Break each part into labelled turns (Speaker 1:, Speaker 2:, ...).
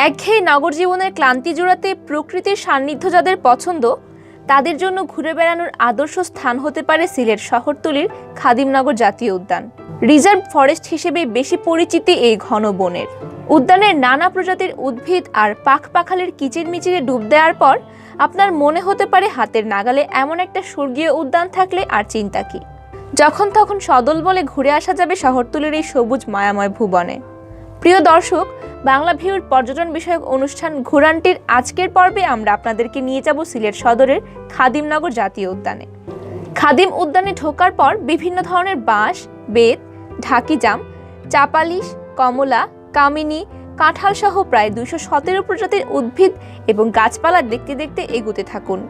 Speaker 1: একঘেয়ে নগর জীবনের ক্লান্তি জোড়াতে প্রকৃতির সান্নিধ্য যাদের পছন্দ তাদের জন্য ঘুরে বেড়ানোর আদর্শ স্থান হতে পারে সিলেট শহরতলির খাদিমনগর জাতীয় উদ্যান। রিজার্ভ ফরেস্ট হিসেবে বেশি পরিচিতি এই ঘন বনের উদ্যানের নানা প্রজাতির উদ্ভিদ আর পাখপাখালির কিচিরমিচিরে ডুব দেওয়ার পর আপনার মনে হতে পারে হাতের নাগালে এমন একটা স্বর্গীয় উদ্যান থাকলে আর চিন্তা কি। যখন তখন সদল বলে ঘুরে আসা যাবে শহরতলির এই সবুজ মায়াময় ভুবনে। প্রিয় দর্শক, বাংলা ভিউর পর্যটন বিষয়ক অনুষ্ঠান ঘুরানটির আজকের পর্বে আমরা আপনাদেরকে নিয়ে যাব সিলেট সদরের খাদিমনগর জাতীয় উদ্যানে। খাদিম উদ্যানে ঢোকার পর বিভিন্ন ধরনের বাঁশ, বেত, ঢাকি জাম, চাপালিশ, কমলা, কামিনী, কাঁঠাল সহ প্রায় 217 প্রজাতির উদ্ভিদ এবং গাছপালা দেখতে দেখতে এগুতে থাকুন।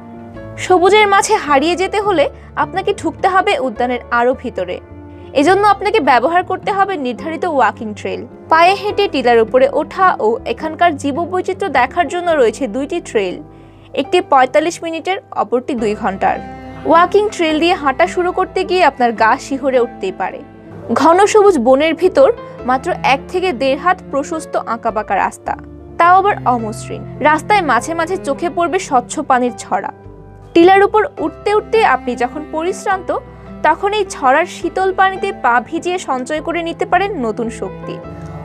Speaker 1: সবুজের মাঝে হারিয়ে যেতে হলে আপনাকে ঢুকতে হবে উদ্যানের আরও ভিতরে। এজন্য আপনাকে ব্যবহার করতে হবে নির্ধারিত ওয়াকিং ট্রেল। পায়ে হেঁটে টিলার উপরে ওঠা ও এখানকার জীববৈচিত্র্য দেখার জন্য রয়েছে দুইটি ট্রেল, একটি 45 মিনিটের, অপরটি 2 ঘন্টার। ওয়াকিং ট্রেল দিয়ে হাঁটা শুরু করতে গিয়ে আপনার গা শিহরে উঠতেই পারে। ঘন সবুজ বনের ভিতর মাত্র 1 থেকে 1.5 হাত প্রশস্ত আঁকাবাঁকা রাস্তা, তাও আবার অমসৃণ। রাস্তায় মাঝে মাঝে চোখে পড়বে স্বচ্ছ পানির ছড়া। টিলার উপর উঠতে উঠতে আপনি যখন পরিশ্রান্ত তখন এই ছড়ার শীতল পানিতে পা ভিজিয়ে সঞ্চয় করে নিতে পারেন নতুন শক্তি।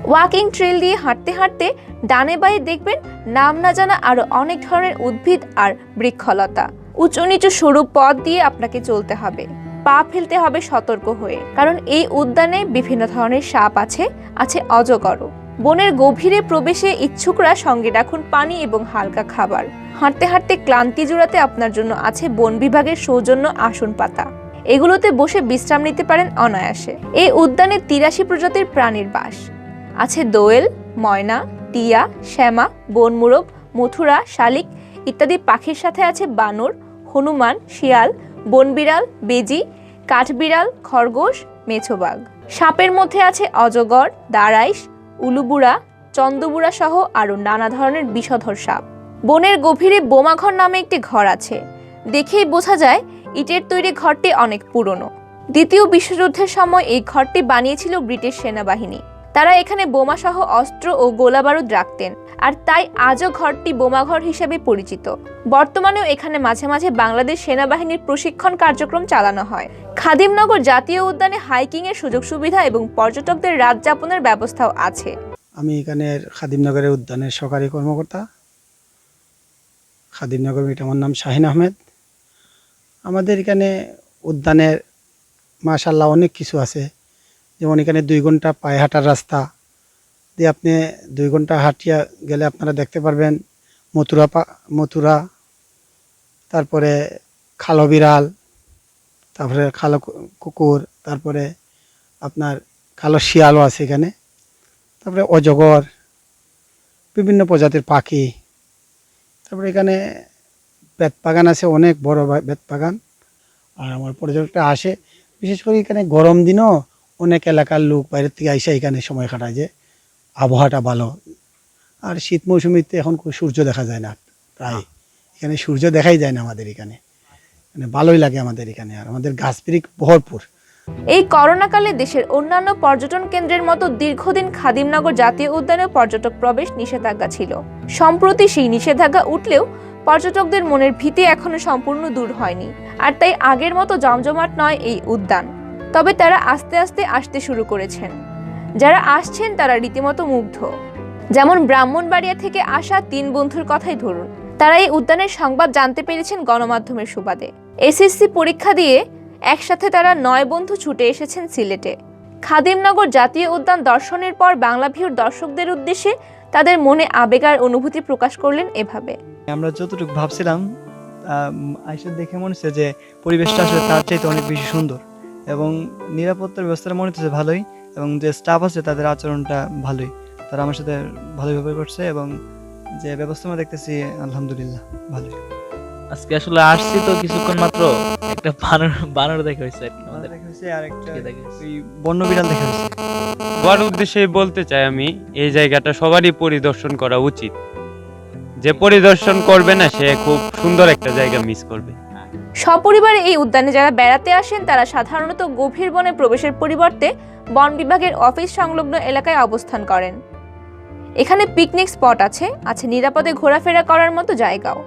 Speaker 1: ওয়াকিং ট্রেল দিয়ে হাঁটতে হাঁটতে ডানে বাঁয়ে দেখবেন নাম না জানা আরো অনেক ধরনের উদ্ভিদ আর বৃক্ষলতা। উঁচু নিচু সরু পথ দিয়ে আপনাকে চলতে হবে, পা ফেলতে হবে সতর্ক হয়ে, কারণ এই উদ্যানে বিভিন্ন ধরনের সাপ আছে অজগরও। বনের গভীরে প্রবেশে ইচ্ছুকরা সঙ্গে রাখুন পানি এবং হালকা খাবার। হাঁটতে হাঁটতে ক্লান্তি জোড়াতে আপনার জন্য আছে বন বিভাগের সৌজন্য আসন পাতা, এগুলোতে বসে বিশ্রাম নিতে পারেন অনায়াসে। এই উদ্যানে 83 প্রজাতির প্রাণীর বাস আছে। দোয়েল, ময়না, টিয়া, শ্যামা, বনমুরগ, মথুরা, শালিক ইত্যাদি পাখির সাথে আছে বানর, হনুমান, শিয়াল, বনবিড়াল, বেজি, কাঠবিড়াল, খরগোশ, মেছোবাঘ। সাপের মধ্যে আছে অজগর, দারাইশ, উলুবুড়া, চন্দ্রবুড়া সহ আরো নানা ধরনের বিষধর সাপ। বনের গভীরে বোমাঘর নামে একটি ঘর আছে। দেখেই বোঝা যায় ইটের তৈরি ঘরটি অনেক পুরনো। দ্বিতীয় বিশ্বযুদ্ধের সময় এই ঘরটি বানিয়েছিল ব্রিটিশ সেনাবাহিনী। তারা এখানে বোমা সহ অস্ত্র ও গোলাবারুদ রাখতেন, আর তাই আজও ঘরটি বোমাঘর হিসেবে পরিচিত। বর্তমানেও এখানে মাঝে মাঝে বাংলাদেশ সেনাবাহিনীর প্রশিক্ষণ কার্যক্রম চালানো হয়। খাদিমনগর জাতীয় উদ্যানে হাইকিং এর সুযোগ সুবিধা এবং পর্যটকদের রাত যাপনের ব্যবস্থাও আছে।
Speaker 2: আমি এখানের খাদিমনগরের উদ্যানের সহকারী কর্মকর্তা। খাদিমনগর, আমার নাম শাহিন আহমেদ। আমাদের এখানে উদ্যানের মাশাআল্লাহ অনেক কিছু আছে। যেমন এখানে 2 ঘন্টা পায়ে হাঁটার রাস্তা দিয়ে আপনি 2 ঘন্টা হাঁটিয়া গেলে আপনারা দেখতে পারবেন মথুরা, তারপরে খালো বিড়াল, তারপরে খালো কুকুর, তারপরে আপনার কালো শিয়ালও আছে এখানে, তারপরে অজগর, বিভিন্ন প্রজাতির পাখি। তারপরে এখানে বেত বাগান আছে, অনেক বড় বেত বাগান। আর আমার পর্যটকরা আসে, বিশেষ করে এখানে গরম দিনও অনেক এলাকার লোক বাইরের থেকে আইসা এখানে সময় কাটায়, যে আবহাওয়াটা ভালো। আর শীত মৌসুমিতে এখন সূর্য দেখা যায় না, প্রায় এখানে সূর্য দেখাই যায় না আমাদের এখানে। মানে ভালোই লাগে আমাদের এখানে, আর আমাদের গাছপালা ভরপুর।
Speaker 1: এই করোনাকালে দেশের অন্যান্য পর্যটন কেন্দ্রের মতো দীর্ঘদিন খাদিমনগর জাতীয় উদ্যানেও পর্যটক প্রবেশ নিষেধাজ্ঞা ছিল। সম্প্রতি সেই নিষেধাজ্ঞা উঠলেও পর্যটকদের মনের ভীতি এখনো সম্পূর্ণ দূর হয়নি, আর তাই আগের মতো জমজমাট নয় এই উদ্যান। তবে তারা আস্তে আস্তে আসতে শুরু করেছেন। যারা আসছেন তারা রীতিমতো মুগ্ধ। যেমন ব্রাহ্মণবাড়িয়া থেকে আসা 3 বন্ধুর কথাই ধরুন। তারা এই উদ্যানের সংবাদ জানতে পেরেছেন গণমাধ্যমের সুবাদে। এসএসসি পরীক্ষা দিয়ে একসাথে তারা 9 বন্ধু ছুটে এসেছেন সিলেটে। খাদিমনগর জাতীয় উদ্যান দর্শনের পর বাংলা ভিউর দর্শকদের উদ্দেশ্যে তাদের মনে আবেগ আর অনুভূতি প্রকাশ করলেন এভাবে।
Speaker 3: আমরা যতটুকু ভাবছিলাম আইসা দেখে মনে হচ্ছে যে পরিবেশটা আসলে তার চাইতে অনেক বেশি সুন্দর, এবং নিরাপত্তার ব্যবস্থাটা মনে হচ্ছে ভালোই, এবং যে স্টাফ আছে তাদের আচরণটা ভালোই। তারা আমার সাথে ভালোই ব্যবহার করছে, এবং যে ব্যবস্থা আমরা দেখতেছি আলহামদুলিল্লাহ ভালোই।
Speaker 4: আজকে আসলে আসছি তো কিছুক্ষণ মাত্র, একটা বানর দেখা হয়েছে,
Speaker 3: আমাদের দেখা হয়েছে, আর একটা ওই বন্য বিড়াল দেখা হয়েছে।
Speaker 5: বড় উদ্দেশ্যে বলতে চাই আমি, এই জায়গাটা সবারই পরিদর্শন করা উচিত। যে পরিদর্শন করবে না সে খুব সুন্দর একটা জায়গা মিস করবে।
Speaker 1: সপরিবারে এই উদ্যানে যারা বেড়াতে আসেন তারা সাধারণত গভীর বনে প্রবেশের পরিবর্তে বন বিভাগের অফিস সংলগ্ন এলাকায় অবস্থান করেন। এখানে পিকনিক স্পট আছে, আছে নিরাপদে ঘোরাফেরা করার মতো জায়গাও।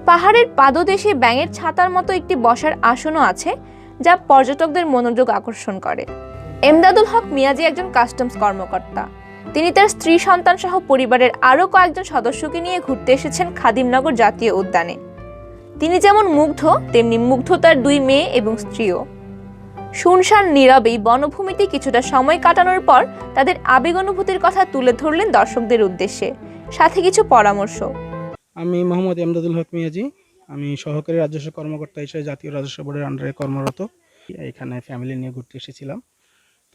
Speaker 1: পাহাড়ের পাদদেশে ব্যাঙের ছাতার মতো একটি বসার আসনও আছে, যা পর্যটকদের মনোযোগ আকর্ষণ করে। এমদাদুল হক মিয়াজি একজন কাস্টমস কর্মকর্তা। তিনি তার স্ত্রী সন্তান সহ পরিবারের আরও কয়েকজন সদস্যকে নিয়ে ঘুরতে এসেছেন খাদিমনগর জাতীয় উদ্যানে। তিনি যেমন মুগ্ধ, তেমনি মুগ্ধ তার 2 মেয়ে এবং স্ত্রীও। শুনশান নীরবেই বনভূমিতে কিছুটা সময় কাটানোর পর তাদের আবেগ অনুভূতির কথা তুলে ধরলেন দর্শকদের উদ্দেশ্যে, সাথে কিছু পরামর্শ।
Speaker 6: আমি মোহাম্মদ এমদাদুল হক মিয়াজি, আমি সহকারী রাজস্ব কর্মকর্তা হিসেবে জাতীয় রাজস্ব বোর্ডের আন্ডারে কর্মরত। এখানে ফ্যামিলি নিয়ে ঘুরতে এসেছিলাম।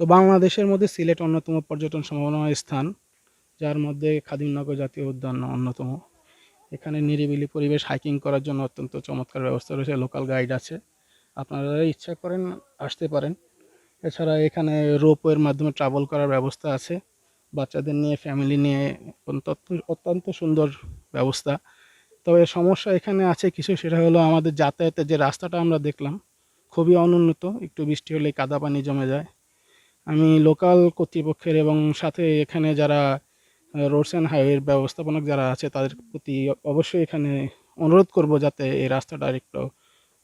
Speaker 6: তো বাংলাদেশের মধ্যে সিলেট অন্যতম পর্যটন সম্ভাবনাময় স্থান, যার মধ্যে খাদিমনগর জাতীয় উদ্যান অন্যতম। এখানে নিরিবিলি পরিবেশ, হাইকিং করার জন্য অত্যন্ত চমৎকার ব্যবস্থা রয়েছে, লোকাল গাইড আছে, আপনারা যারা ইচ্ছা করেন আসতে পারেন। এছাড়া এখানে রোপওয়ের মাধ্যমে ট্রাভেল করার ব্যবস্থা আছে, বাচ্চাদের নিয়ে ফ্যামিলি নিয়ে অত্যন্ত সুন্দর ব্যবস্থা। তবে সমস্যা এখানে আছে কিছু, সেটা হলো আমাদের যাতায়াতের যে রাস্তাটা আমরা দেখলাম খুবই অনুন্নত, একটু বৃষ্টি হলে কাদা পানি জমে যায়। আমি লোকাল কর্তৃপক্ষের এবং সাথে এখানে যারা রোডস অ্যান্ড হাইওয়ের ব্যবস্থাপনক যারা আছে তাদের প্রতি অবশ্যই এখানে অনুরোধ করব যাতে এই রাস্তাটার একটু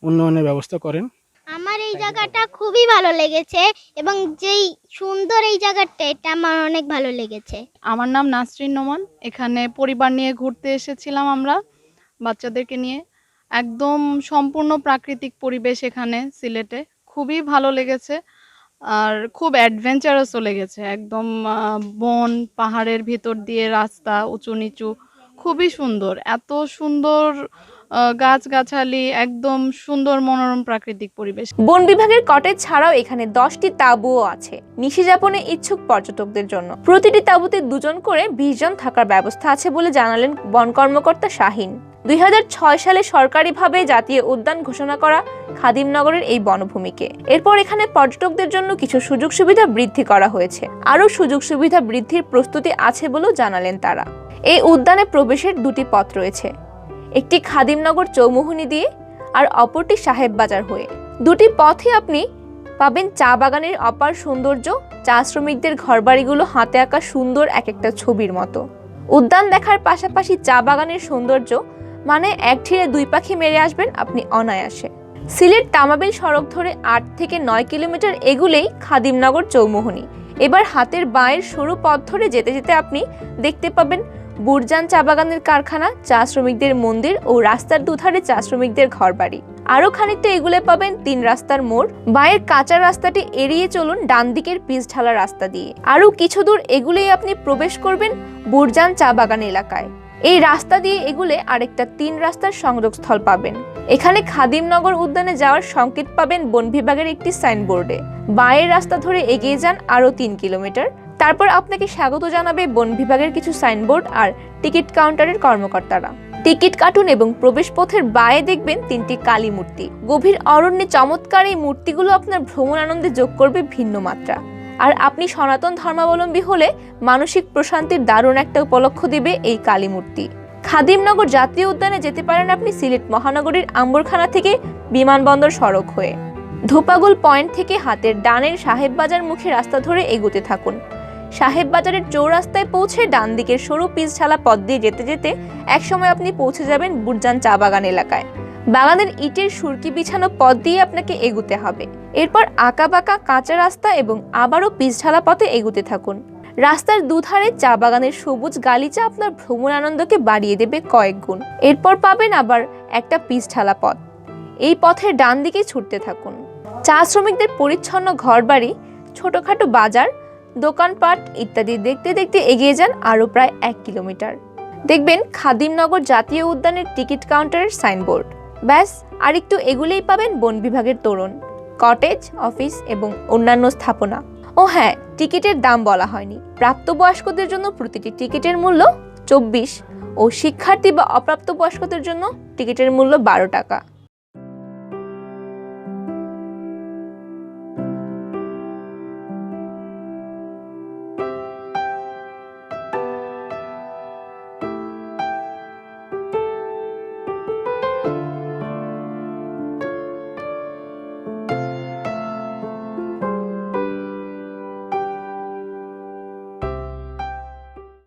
Speaker 6: উন্নয়নের ব্যবস্থা করেন।
Speaker 7: আমার এই জায়গাটা খুবই ভালো লেগেছে এবং যেই সুন্দর এই জায়গাটা, এটা আমার অনেক ভালো লেগেছে।
Speaker 8: আমার নাম নাসরিন নোমান। এখানে পরিবার নিয়ে ঘুরতে এসেছিলাম আমরা বাচ্চাদেরকে নিয়ে। একদম সম্পূর্ণ প্রাকৃতিক পরিবেশ এখানে সিলেটে, খুবই ভালো লেগেছে আর খুব অ্যাডভেঞ্চারাসও লেগেছে। একদম বন পাহাড়ের ভিতর দিয়ে রাস্তা, উঁচু নিচু, খুবই সুন্দর। এত সুন্দর গাছগাছালি, একদম সুন্দর মনোরম প্রাকৃতিক পরিবেশ।
Speaker 1: বন বিভাগের কটেজ ছাড়াও এখানে 10টি তাঁবুও আছে নিশিযাপনে ইচ্ছুক পর্যটকদের জন্য। প্রতিটি তাঁবুতে 2 জন করে 20 জন থাকার ব্যবস্থা আছে বলে জানালেন বন কর্মকর্তা শাহিন। 2006 সালে সরকারিভাবে জাতীয় উদ্যান ঘোষণা করা খাদিমনগরের এই বনভূমিকে এরপর এখানে পর্যটকদের জন্য কিছু সুযোগ সুবিধা বৃদ্ধি করা হয়েছে। আরও সুযোগ সুবিধা বৃদ্ধির প্রস্তুতি আছে বলেও জানালেন তারা। এই উদ্যানে প্রবেশের 2টি পথ রয়েছে, একটি খাদিমনগর চৌমুহনী দিয়ে আর অপরটি সাহেব বাজার হয়ে। 2টি পথে আপনি পাবেন চা বাগানের অপার সৌন্দর্য, চা শ্রমিকদের ঘরবাড়িগুলো হাতে আঁকা সুন্দর এক একটা ছবির মতো। উদ্যান দেখার পাশাপাশি চা বাগানের সৌন্দর্য মানে এক ঢিলে 2 পাখি মেরে আসবেন আপনি অনায়াসে। সিলেট তামাবিল সড়ক ধরে 8 থেকে 9 কিলোমিটার এগুলেই খাদিমনগর চৌমুহনী। এবার হাতের বাঁয়ের সরু পথ ধরে যেতে যেতে আপনি দেখতে পাবেন বুরজান চা বাগানের কারখানা, চা শ্রমিকদের মন্দির ও রাস্তার দুধারে চা শ্রমিকদের ঘরবাড়ি। আরও খানিকটা এগুলে পাবেন 3 রাস্তার মোড়। বাঁয়ের কাঁচা রাস্তাটি এড়িয়ে চলুন ডান দিকের পিচ ঢালা রাস্তা দিয়ে। আরও কিছু দূর এগুলেই আপনি প্রবেশ করবেন বুরজান চা বাগান এলাকায়। এই রাস্তা দিয়ে এগুলে আরেকটা 3 রাস্তার সংযোগস্থল পাবেন। এখানে খাদিমনগর উদ্যানে যাওয়ার সংকেত পাবেন বন বিভাগের একটি সাইনবোর্ডে। বাঁয়ের রাস্তা ধরে এগিয়ে যান আরও 3 কিলোমিটার, তারপর আপনাকে স্বাগত জানাবে বন বিভাগের কিছু সাইনবোর্ড আর টিকিট কাউন্টারের কর্মকর্তারা। টিকিট কাটুন এবং প্রবেশ পথের বাঁয়ে দেখবেন 3টি কালী মূর্তি। গভীর অরণ্যে চমৎকার এই মূর্তিগুলো আপনার ভ্রমণ আনন্দে যোগ করবে ভিন্ন মাত্রা। আর আপনি সনাতন ধর্মাবলম্বী হলে মানসিক প্রশান্তির দারুণ একটা উপলক্ষ দিবে এই কালী মূর্তি। খাদিমনগর জাতীয় উদ্যানে যেতে পারেন আপনি সিলেট মহানগরীর আম্বরখানা থেকে বিমানবন্দর সড়ক হয়ে। ধোপাগুল পয়েন্ট থেকে হাতের ডানের সাহেব বাজার মুখে রাস্তা ধরে এগোতে থাকুন। সাহেব বাজারের চৌরাস্তায় পৌঁছে ডান দিকের সরু পিচ ঢালা পথ দিয়ে যেতে যেতে একসময় আপনি পৌঁছে যাবেন বুরজান চা বাগান এলাকায়। বাগানের ইটের সুরকি বিছানো পথ দিয়ে আপনাকে এগুতে হবে। এরপর আঁকাবাঁকা কাঁচা রাস্তা এবং আবারও পিচ ঢালা পথে এগুতে থাকুন। রাস্তার দুধারে চা বাগানের সবুজ গালিচা আপনার ভ্রমণ আনন্দকে বাড়িয়ে দেবে কয়েক গুণ। এরপর পাবেন আবার একটা পিচ ঢালা পথ। এই পথের ডান দিকে ছুটতে থাকুন। চা শ্রমিকদের পরিচ্ছন্ন ঘরবাড়ি, ছোটখাটো বাজার, দোকানপাট ইত্যাদি দেখতে দেখতে এগিয়ে যান আরও প্রায় 1 কিলোমিটার। দেখবেন খাদিমনগর জাতীয় উদ্যানের টিকিট কাউন্টারের সাইনবোর্ড। ব্যাস আর একটু এগুলেই পাবেন বন বিভাগের তোরণ, কটেজ, অফিস এবং অন্যান্য স্থাপনা। ও হ্যাঁ, টিকিটের দাম বলা হয়নি। প্রাপ্তবয়স্কদের জন্য প্রতিটি টিকিটের মূল্য 24 ও শিক্ষার্থী বা অপ্রাপ্তবয়স্কদের জন্য টিকিটের মূল্য 12 টাকা।